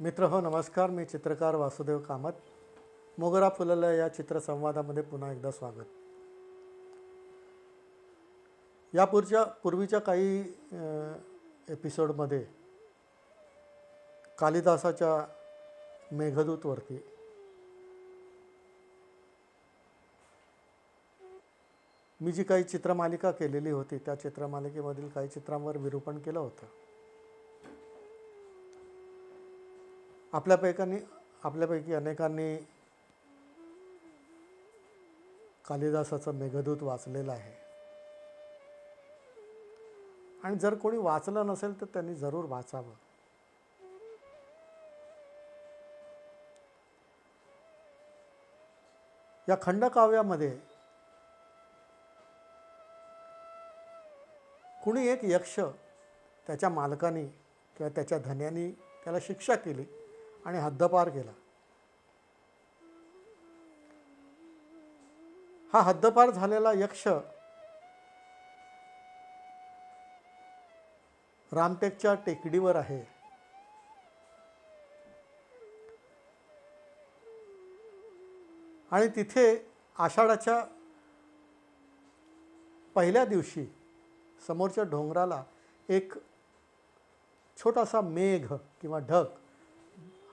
मित्र हो नमस्कार. मी चित्रकार वासुदेव कामत. मोगरा फुललं या चित्रसंवादामध्ये पुन्हा एकदा स्वागत. पूर्वीच्या काही एपिसोडमध्ये कालिदासाच्या मेघदूतवरती मी जी काही चित्रमालिका केलेली होती त्या चित्रमालिकेमधील काही चित्रांवर विरूपण केलं होतं. आपल्यापैकी अनेकांनी कालिदासाचं मेघदूत वाचलेलं आहे आणि जर कोणी वाचलं नसेल तर त्यांनी जरूर वाचावं. या खंडकाव्यामध्ये कुणी एक यक्ष त्याच्या मालकाने किंवा त्याच्या धन्यानी त्याला शिक्षा केली आणि हद्दपार केला. हा हद्दपार झालेला यक्ष रामटेकच्या टेकडीवर आहे. आणि तिथे आषाढाच्या पहिल्या दिवशी समोरच्या डोंगराला एक छोटासा मेघ किंवा ढग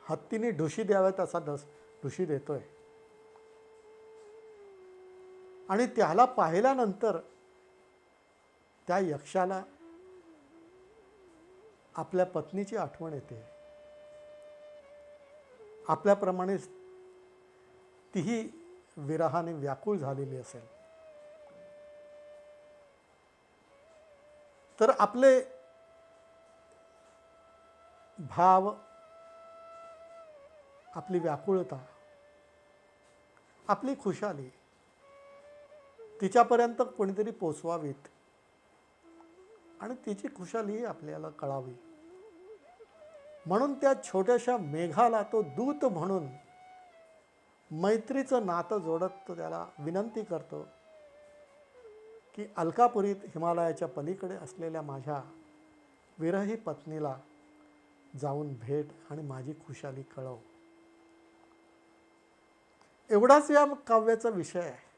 हत्तीने ढुशी द्याव्यात असा ढुशी देतोय. आणि त्याला पाहिल्यानंतर त्या यक्षाला आपल्या पत्नीची आठवण येते. आपल्याप्रमाणेच तीही विरहाने व्याकुळ झालेली असेल. तर आपले भाव, आपली व्याकुळता, आपली खुशाली तिच्यापर्यंत कोणीतरी पोचवावीत आणि तिची खुशालीही आपल्याला कळावी. म्हणून त्या छोट्याशा मेघाला तो दूत म्हणून मैत्रीचं नातं जोडत तो त्याला विनंती करतो की अलकापुरीत हिमालयाच्या पलीकडे असलेल्या माझ्या विरही पत्नीला जाऊन भेट आणि माझी खुशाली कळव. एवढाच या काव्याचा विषय आहे.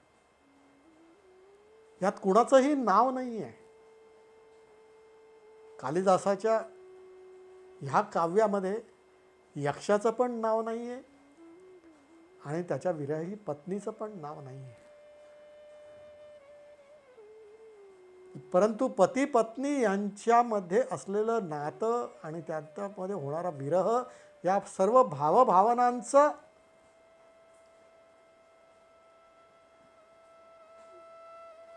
यात कुणाचंही नाव नाही आहे. कालिदासाच्या ह्या काव्यामध्ये यक्षाचं पण नाव नाही आहे आणि त्याच्या विरही पत्नीचं पण नाव नाही आहे. परंतु पती पत्नी यांच्यामध्ये असलेलं नातं आणि त्यामध्ये होणारा विरह या सर्व भावभावनांचा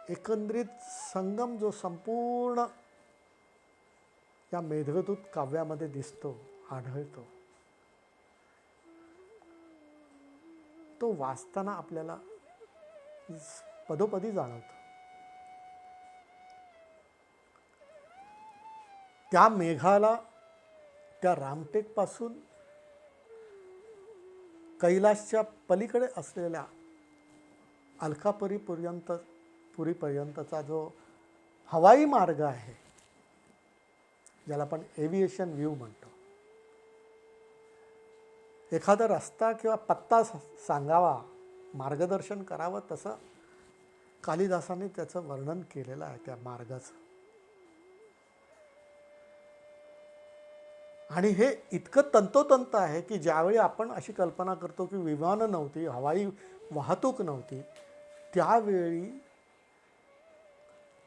एकंदरीत संगम जो संपूर्ण या मेघदूत काव्यामध्ये दिसतो, आढळतो, तो वाचताना आपल्याला पदोपदी जाणवतो. त्या मेघाला त्या रामटेकपासून कैलासच्या पलीकडे असलेल्या पुरीपर्यंतचा जो हवाई मार्ग आहे, ज्याला आपण एव्हिएशन व्ह्यू म्हणतो, एखादा रस्ता किंवा पत्ता सांगावा, मार्गदर्शन करावं, तसं कालिदासाने त्याचं वर्णन केलेलं आहे त्या मार्गाचं. आणि हे इतकं तंतोतंत आहे की ज्यावेळी आपण अशी कल्पना करतो की विमानं नव्हती, हवाई वाहतूक नव्हती, त्यावेळी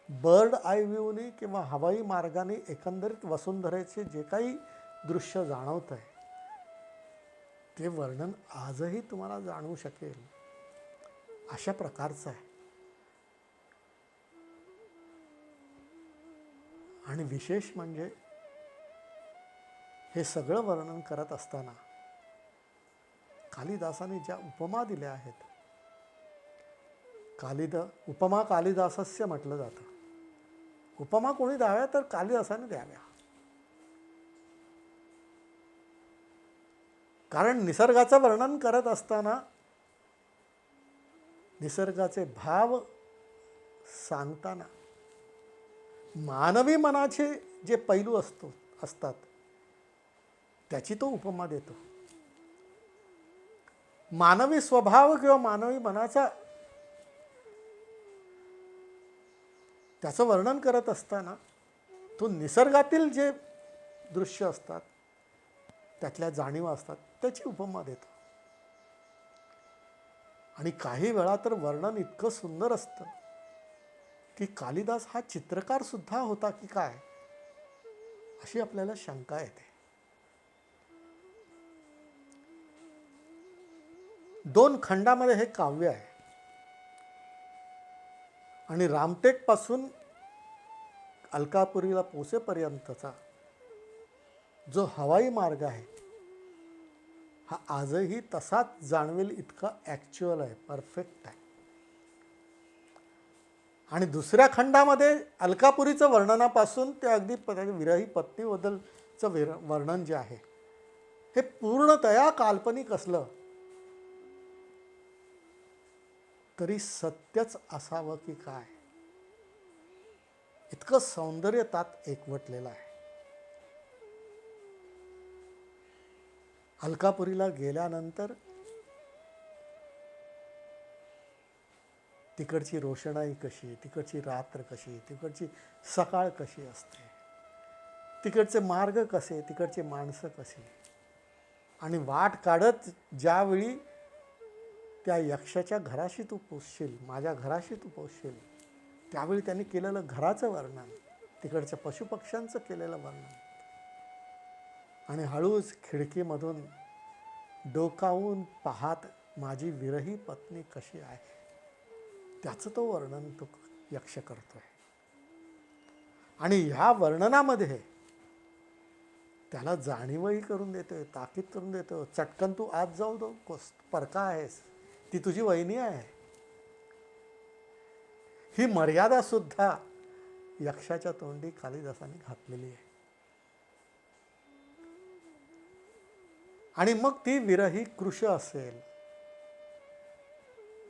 बर्ड आय व्ह्यूने किंवा हवाई मार्गाने एकंदरीत वसुंधरेचे जे काही दृश्य जाणवत आहे ते वर्णन आजही तुम्हाला जाणवू शकेल अशा प्रकारचं आहे. आणि विशेष म्हणजे हे सगळं वर्णन करत असताना कालिदासाने ज्या उपमा दिल्या आहेत, उपमा कालिदासस्य म्हटलं जातं. उपमा कोणी द्याव्या तर कालिदासाने द्याव्या. कारण निसर्गाचं वर्णन करत असताना निसर्गाचे भाव सांगताना मानवी मनाचे जे पैलू असतात त्याची तो उपमा देतो. मानवी स्वभाव किंवा मानवी मनाचा त्याचं वर्णन करत असताना तो निसर्गातील जे दृश्य असतात, त्यातल्या जाणीवा असतात, त्याची उपमा देतो. आणि काही वेळा तर वर्णन इतकं सुंदर असतं की कालिदास हा चित्रकार सुद्धा होता की काय, अशी आपल्याला शंका येते. 2 खंडामध्ये हे काव्य आहे. आणि रामटेक पासून अलकापुरीला पोचेपर्यंतचा जो हवाई मार्ग आहे, हा आजही तसाच जाणवेल इतका ॲक्च्युअल आहे, परफेक्ट आहे. आणि दुसऱ्या खंडामध्ये अलकापुरीचं वर्णनापासून ते अगदी विरही पत्नीबद्दलचं वर्णन जे आहे, हे पूर्णतया काल्पनिक असलं तरी सत्यच असावं की काय, इतकं सौंदर्य त्यात एकवटलेलं आहे. अलकापुरीला गेल्यानंतर तिकडची रोषणाई कशी, तिकडची रात्र कशी, तिकडची सकाळ कशी असते, तिकडचे मार्ग कसे, तिकडची माणसं कशी, आणि वाट काढत ज्यावेळी त्या यक्षाच्या घराशी तू पोचशील, माझ्या घराशी तू पोचशील, त्यावेळी त्यांनी केलेलं घराचं वर्णन, तिकडच्या पशुपक्ष्यांचं केलेलं वर्णन, आणि हळूच खिडकीमधून डोकावून पाहत माझी विरही पत्नी कशी आहे, त्याचं तो वर्णन तो यक्ष करतोय. आणि ह्या वर्णनामध्ये त्याला जाणीवही करून देतोय, ताकीद करून देतो, चटकन तू आज जाऊ नकोस, परका आहेस, ती तुझी वहिनी आहे. ही मर्यादा सुद्धा यक्षाच्या तोंडी कालिदासाने घातलेली आहे. आणि मग ती विरही कृश असेल,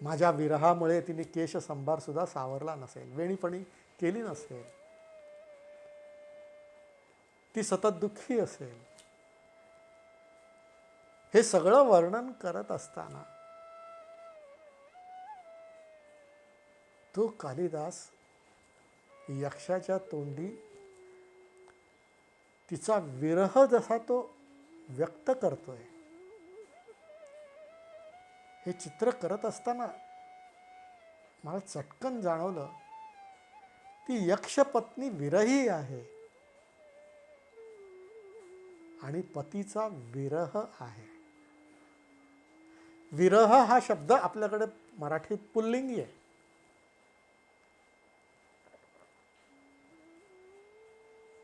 माझ्या विरहामुळे तिने केशसंभार सुद्धा सावरला नसेल, वेणीपणी केली नसेल, ती सतत दुःखी असेल, हे सगळं वर्णन करत असताना तो कालिदास यक्षाच्या तोंडी तिचा विरह जसा तो व्यक्त करतोय, हे चित्र करत असताना मला चटकन जाणवलं ती यक्ष पत्नी विरही आहे आणि पतीचा विरह आहे. विरह हा शब्द आपल्याकडे मराठीत पुल्लिंगी आहे.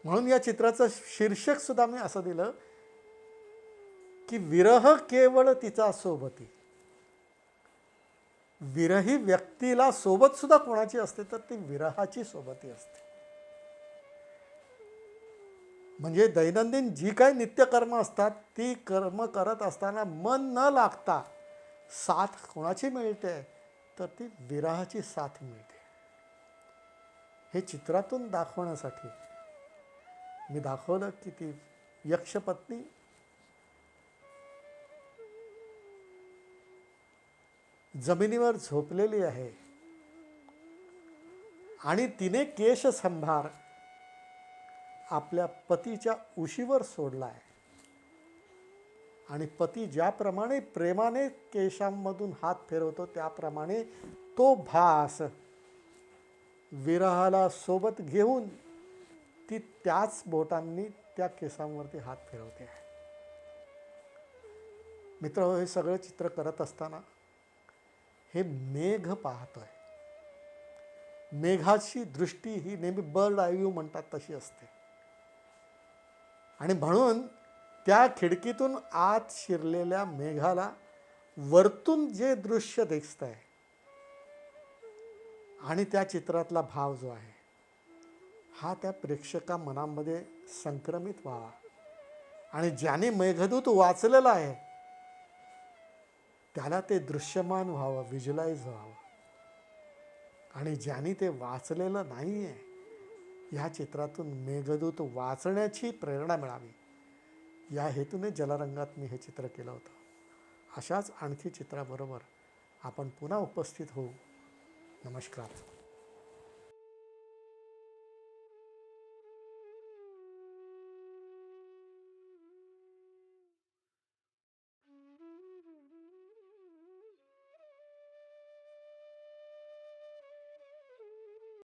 म्हणून या चित्राचं शीर्षक सुद्धा मी असं दिलं की विरह केवळ तिचा सोबती. विरही व्यक्तीला सोबत सुद्धा कोणाची असते तर ती विरहाची सोबती असते. म्हणजे दैनंदिन जी काही नित्यकर्म असतात ती कर्म करत असताना मन न लागता साथ कोणाची मिळते तर ती विरहाची साथ मिळते. हे चित्रातून दाखवण्यासाठी मी दाखवलं की ती यक्षपत्नी जमिनीवर झोपलेली आहे आणि तिने केशसंभार आपल्या पतीच्या उशीवर सोडला आहे आणि पती ज्याप्रमाणे प्रेमाने केशांमधून हात फिरवतो त्याप्रमाणे तो भास विरहाला सोबत घेऊन ती त्याच बोटांनी त्या केसांवरती हात फिरवते आहे. मित्र, हे सगळं चित्र करत असताना हे मेघ पाहतोय. मेघाची दृष्टी ही नेहमी बर्ड आय व्ह्यू म्हणतात तशी असते आणि म्हणून त्या खिडकीतून आत शिरलेल्या मेघाला वरतून जे दृश्य दिसतंय आणि त्या चित्रातला भाव जो आहे हा त्या प्रेक्षका मनामध्ये संक्रमित व्हावा आणि ज्याने मेघदूत वाचलेला आहे त्याला ते दृश्यमान व्हावं, व्हिज्युअलाइज व्हावं. आणि ज्याने ते वाचलेलं नाहीये ह्या चित्रातून मेघदूत वाचण्याची प्रेरणा मिळावी या हेतूने जलरंगात मी हे चित्र केलं होतं. अशाच आणखी चित्राबरोबर आपण पुन्हा उपस्थित होऊ. नमस्कार.